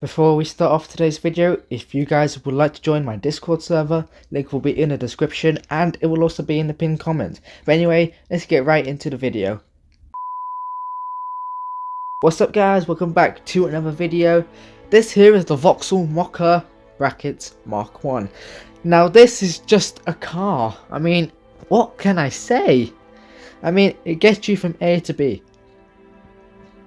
Before we start off today's video, if you guys would like to join my Discord server, link will be in the description and it will also be in the pinned comment. But anyway, let's get right into the video. What's up guys, welcome back to another video. This here is the Vauxhall Mokka brackets Mark 1. Now this is just a car. I mean, what can I say? I mean, it gets you from A to B.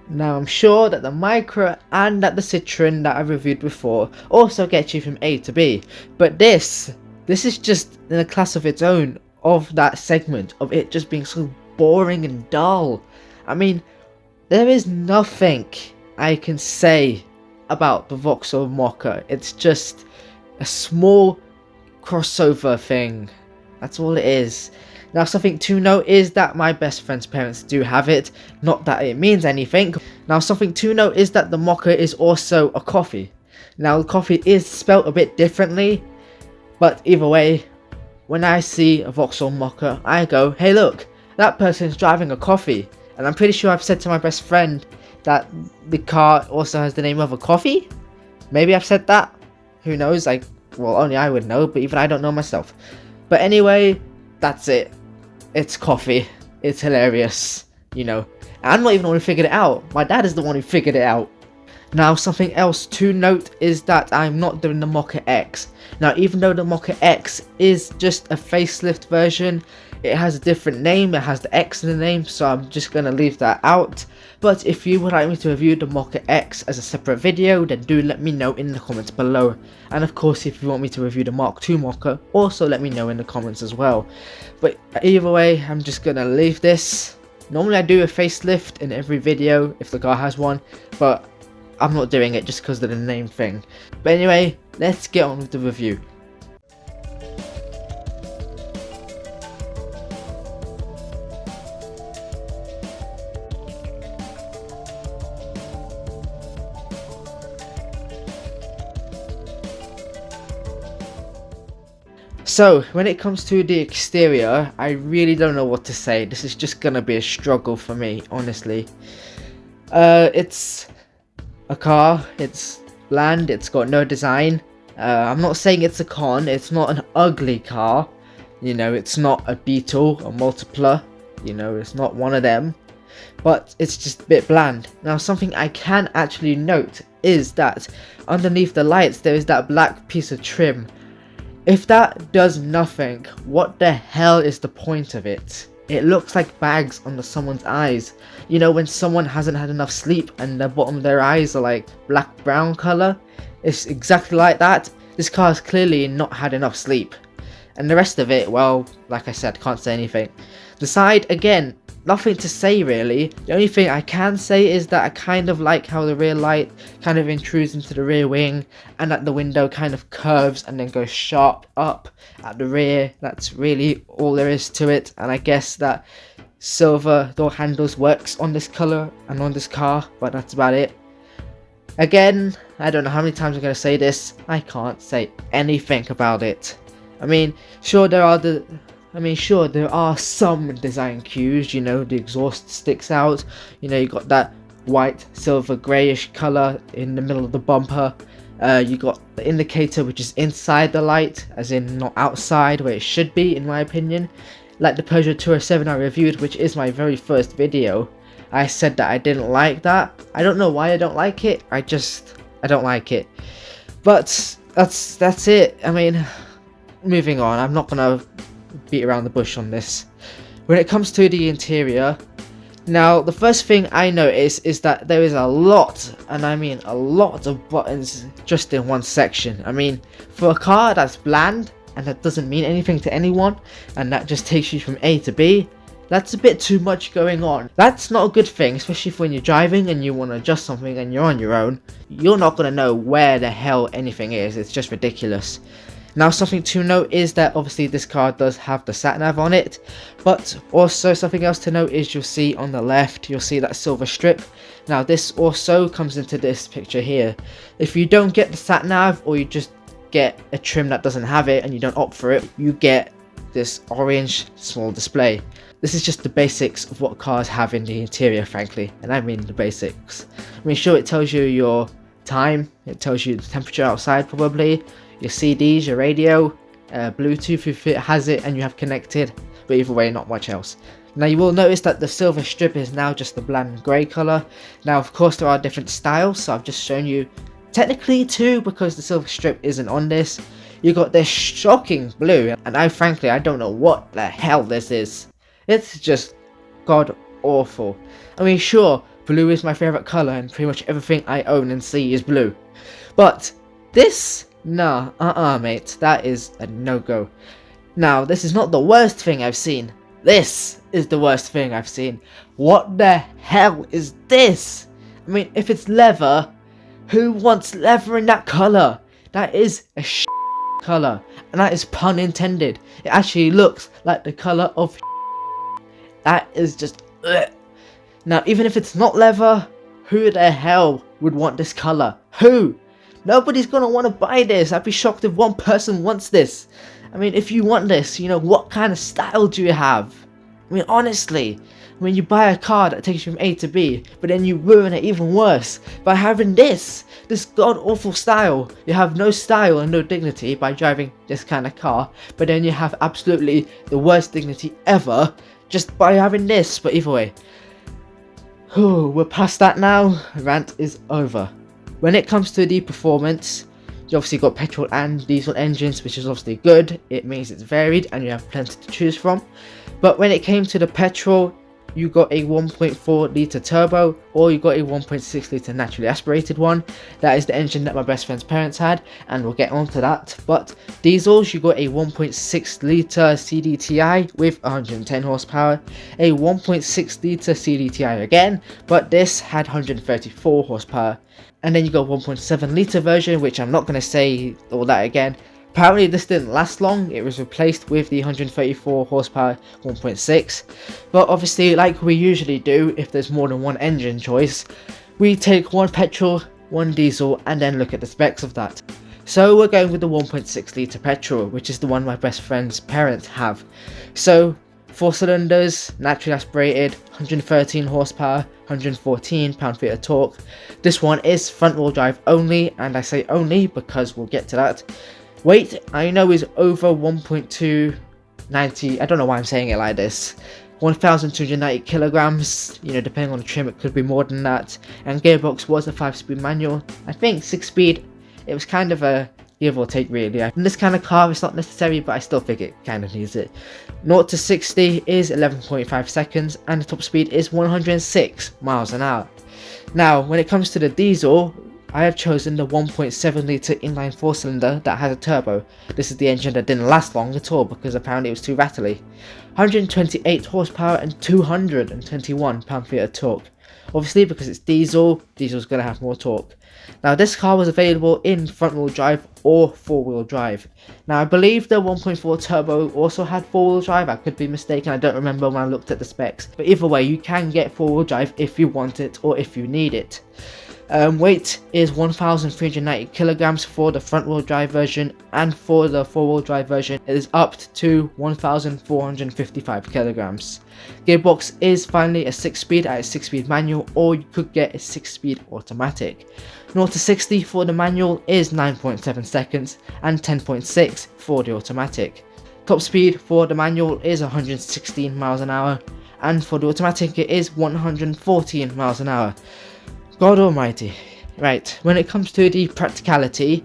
Now I'm sure that the Micra and that the Citroen that I reviewed before also get you from A to B, but this is just in a class of its own of that segment of it just being so boring and dull. I mean, there is nothing I can say about the Vauxhall Mokka. It's just a small crossover thing. That's all it is. Now something to note is that my best friend's parents do have it, not that it means anything. Now something to note is that the Mokka is also a coffee. Now the coffee is spelt a bit differently, but either way, when I see a Vauxhall Mokka, I go, hey look, that person's driving a coffee. And I'm pretty sure I've said to my best friend that the car also has the name of a coffee. Maybe I've said that, who knows, well only I would know, but even I don't know myself. But anyway, that's it. It's coffee. It's hilarious, you know. I'm not even the one who figured it out. My dad is the one who figured it out. Now, something else to note is that I'm not doing the Mokka X. Now, even though the Mokka X is just a facelift version, it has a different name. It has the X in the name, so I'm just going to leave that out. But if you would like me to review the Mokka X as a separate video, then do let me know in the comments below. And of course, if you want me to review the Mark II Mokka, also let me know in the comments as well. But either way, I'm just going to leave this. Normally I do a facelift in every video if the car has one, but I'm not doing it just because of the name thing. But anyway, let's get on with the review. So, when it comes to the exterior, I really don't know what to say. This is just gonna be a struggle for me, honestly. It's a car, it's bland, it's got no design. I'm not saying it's a con, it's not an ugly car. You know, it's not a Beetle, a Multipla, you know, it's not one of them. But it's just a bit bland. Now, something I can actually note is that underneath the lights there is that black piece of trim. If that does nothing, what the hell is the point of it? It looks like bags under someone's eyes. You know, when someone hasn't had enough sleep and the bottom of their eyes are like black brown colour? It's exactly like that. This car has clearly not had enough sleep. And the rest of it, well, like I said, can't say anything. The side, again, nothing to say really. The only thing I can say is that I kind of like how the rear light kind of intrudes into the rear wing and that the window kind of curves and then goes sharp up at the rear. That's really all there is to it, and I guess that silver door handles works on this colour and on this car, but that's about it. Again, I don't know how many times I'm going to say this, I can't say anything about it. I mean, sure there are some design cues, you know, the exhaust sticks out, you know, you got that white, silver, greyish colour in the middle of the bumper, you got the indicator which is inside the light, as in not outside where it should be in my opinion. Like the Peugeot 207 I reviewed, which is my very first video, I said that I didn't like that. I don't know why I don't like it, I don't like it. But that's it. I mean, moving on, I'm not gonna beat around the bush on this. When it comes to the interior, now the first thing I notice is that there is a lot, and I mean a lot of buttons just in one section. I mean, for a car that's bland and that doesn't mean anything to anyone and that just takes you from A to B, that's a bit too much going on. That's not a good thing, especially if when you're driving and you want to adjust something and you're on your own. You're not going to know where the hell anything is. It's just ridiculous. Now, something to note is that obviously this car does have the sat-nav on it, but also something else to note is you'll see on the left, you'll see that silver strip. Now this also comes into this picture here. If you don't get the sat-nav, or you just get a trim that doesn't have it and you don't opt for it, you get this orange small display. This is just the basics of what cars have in the interior, frankly, and I mean the basics. I mean, sure, it tells you your time, it tells you the temperature outside probably, your CDs, your radio, Bluetooth if it has it and you have connected, but either way not much else. Now you will notice that the silver strip is now just the bland grey colour. Now of course there are different styles, so I've just shown you technically two because the silver strip isn't on this. You got this shocking blue, and I frankly don't know what the hell this is. It's just god awful. I mean sure, blue is my favourite colour and pretty much everything I own and see is blue. But this, nah, mate, that is a no-go. Now this is not the worst thing I've seen. This is the worst thing I've seen. What the hell is this? I mean, if it's leather, who wants leather in that colour? That is a colour, and that is pun intended. It actually looks like the colour of that is just ugh. Now even if it's not leather, who the hell would want this colour? Who? Nobody's gonna want to buy this. I'd be shocked if one person wants this. I mean, if you want this, you know, what kind of style do you have? I mean, honestly, when you buy a car that takes you from A to B, but then you ruin it even worse by having this god-awful style. You have no style and no dignity by driving this kind of car, but then you have absolutely the worst dignity ever just by having this. But either way, we're past that now. Rant is over. When it comes to the performance, you obviously got petrol and diesel engines, which is obviously good. It means it's varied and you have plenty to choose from. But when it came to the petrol, you got a 1.4 litre turbo, or you got a 1.6 litre naturally aspirated one. That is the engine that my best friend's parents had, and we'll get onto that. But diesels, you got a 1.6 litre CDTI with 110 horsepower, a 1.6 litre CDTI again, but this had 134 horsepower. And then you got 1.7 litre version, which I'm not going to say all that again. Apparently this didn't last long, it was replaced with the 134 horsepower 1.6, but obviously like we usually do if there's more than one engine choice, we take one petrol, one diesel and then look at the specs of that. So we're going with the 1.6 litre petrol, which is the one my best friend's parents have. So 4 cylinders, naturally aspirated, 113 horsepower, 114 pound-feet of torque. This one is front wheel drive only, and I say only because we'll get to that. Weight, I know, is over 1.290, I don't know why I'm saying it like this, 1,290 kilograms, you know, depending on the trim it could be more than that, and gearbox was a 5-speed manual. I think 6-speed, it was kind of a give or take really. In this kind of car it's not necessary, but I still think it kind of needs it. 0 to 60 is 11.5 seconds, and the top speed is 106 miles an hour. Now, when it comes to the diesel, I have chosen the 1.7 litre inline 4-cylinder that has a turbo. This is the engine that didn't last long at all because apparently it was too rattly. 128 horsepower and 221 pound-feet of torque. Obviously because it's diesel's going to have more torque. Now this car was available in front-wheel drive or 4-wheel drive. Now I believe the 1.4 turbo also had 4-wheel drive, I could be mistaken, I don't remember when I looked at the specs. But either way, you can get 4-wheel drive if you want it or if you need it. Weight is 1,390 kilograms for the front wheel drive version, and for the 4-wheel drive version it is up to 1,455 kilograms. Gearbox is finally a 6-speed at a 6-speed manual, or you could get a 6-speed automatic. 0 to 60 for the manual is 9.7 seconds and 10.6 for the automatic. Top speed for the manual is 116 miles an hour, and for the automatic it is 114 miles an hour. God almighty. Right, when it comes to the practicality,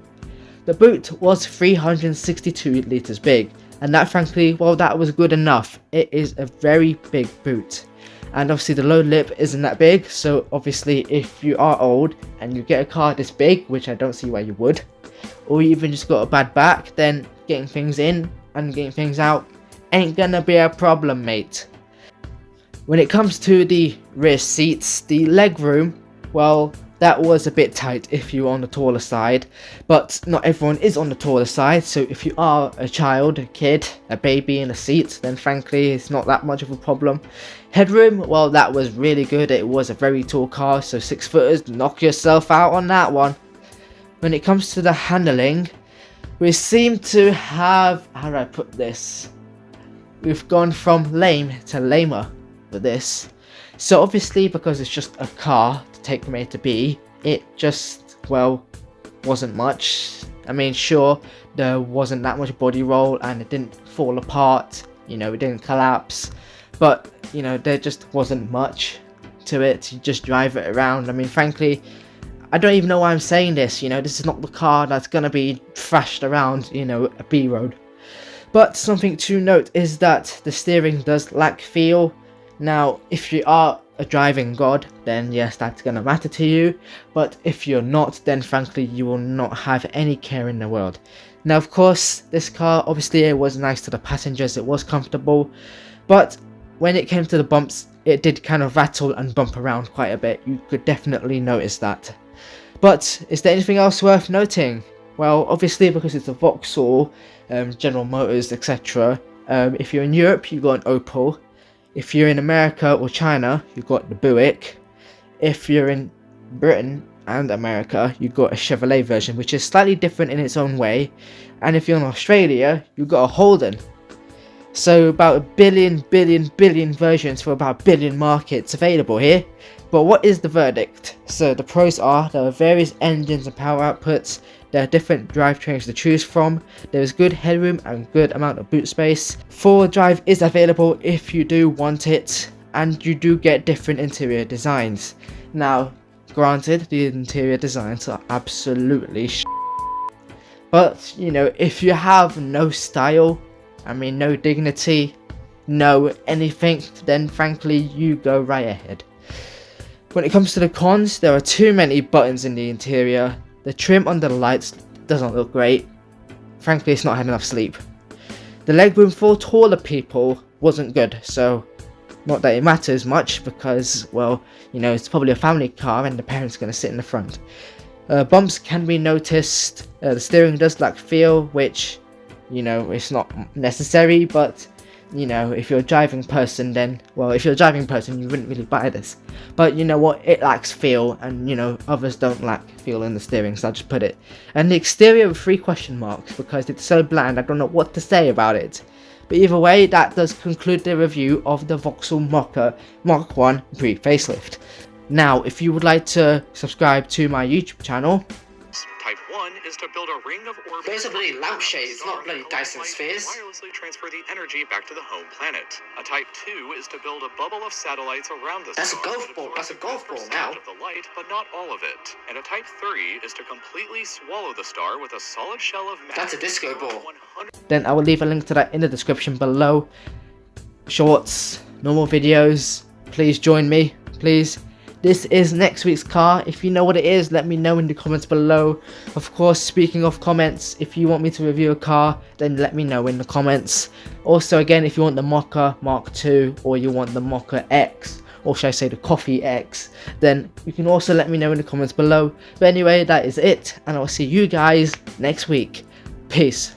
the boot was 362 litres big, and that frankly, well, that was good enough. It is a very big boot, and obviously the load lip isn't that big, so obviously if you are old and you get a car this big, which I don't see why you would, or you even just got a bad back, then getting things in and getting things out ain't gonna be a problem, mate. When it comes to the rear seats, the leg room, well, that was a bit tight if you're on the taller side, but not everyone is on the taller side, so if you are a child, a kid, a baby in a seat, then frankly it's not that much of a problem. Headroom, well, that was really good. It was a very tall car, so 6-footers, knock yourself out on that one. When it comes to the handling, we seem to have, how do I put this, we've gone from lame to lamer with this. So obviously because it's just a car to take from A to B, it just well, wasn't much. I mean, sure, there wasn't that much body roll and it didn't fall apart, you know, it didn't collapse, but you know, there just wasn't much to it. You just drive it around. I mean, frankly, I don't even know why I'm saying this, you know, this is not the car that's gonna be thrashed around, you know, a B road. But something to note is that the steering does lack feel. Now, if you are a driving god, then yes, that's gonna matter to you, but if you're not, then frankly you will not have any care in the world. Now, of course, this car, obviously it was nice to the passengers, it was comfortable, but when it came to the bumps, it did kind of rattle and bump around quite a bit. You could definitely notice that. But is there anything else worth noting? Well, obviously, because it's a Vauxhall, General Motors, etc. If you're in Europe, you've got an Opel. If you're in America or China, you've got the Buick. If you're in Britain and America, you've got a Chevrolet version, which is slightly different in its own way. And if you're in Australia, you've got a Holden. So about a billion versions for about a billion markets available here. But what is the verdict? So the pros are, there are various engines and power outputs, there are different drivetrains to choose from, there is good headroom and good amount of boot space, 4-wheel drive is available if you do want it, and you do get different interior designs. Now, granted, the interior designs are absolutely but, you know, if you have no style, I mean no dignity, no anything, then frankly you go right ahead. When it comes to the cons, there are too many buttons in the interior, the trim under the lights doesn't look great, frankly it's not had enough sleep. The legroom for taller people wasn't good, so not that it matters much because, well, you know, it's probably a family car and the parents are going to sit in the front. Bumps can be noticed, the steering does lack feel, which, you know, it's not necessary, but you know, if you're a driving person, then, well, if you're a driving person, you wouldn't really buy this. But you know what, it lacks feel, and you know, others don't lack feel in the steering, so I'll just put it. And the exterior with 3 question marks, because it's so bland, I don't know what to say about it. But either way, that does conclude the review of the Vauxhall Mokka Mark 1 Pre-Facelift. Now, if you would like to subscribe to my YouTube channel, Type 1 is to build a ring of orbits. those are bloody lampshades, not bloody Dyson spheres. Wirelessly transfer the energy back to the home planet. A Type 2 is to build a bubble of satellites around the That's a star. golf ball. That's a golf ball now. Of the light, but not all of it. And a Type 3 is to completely swallow the star with a solid shell of matter. That's a disco ball. 100. Then I will leave a link to that in the description below. Shorts, normal videos, please join me, please. This is next week's car. If you know what it is, let me know in the comments below. Of course, speaking of comments, if you want me to review a car, then let me know in the comments. Also, again, if you want the Mokka Mark II or you want the Mokka X, or should I say the Coffee X, then you can also let me know in the comments below. But anyway, that is it, and I'll see you guys next week. Peace.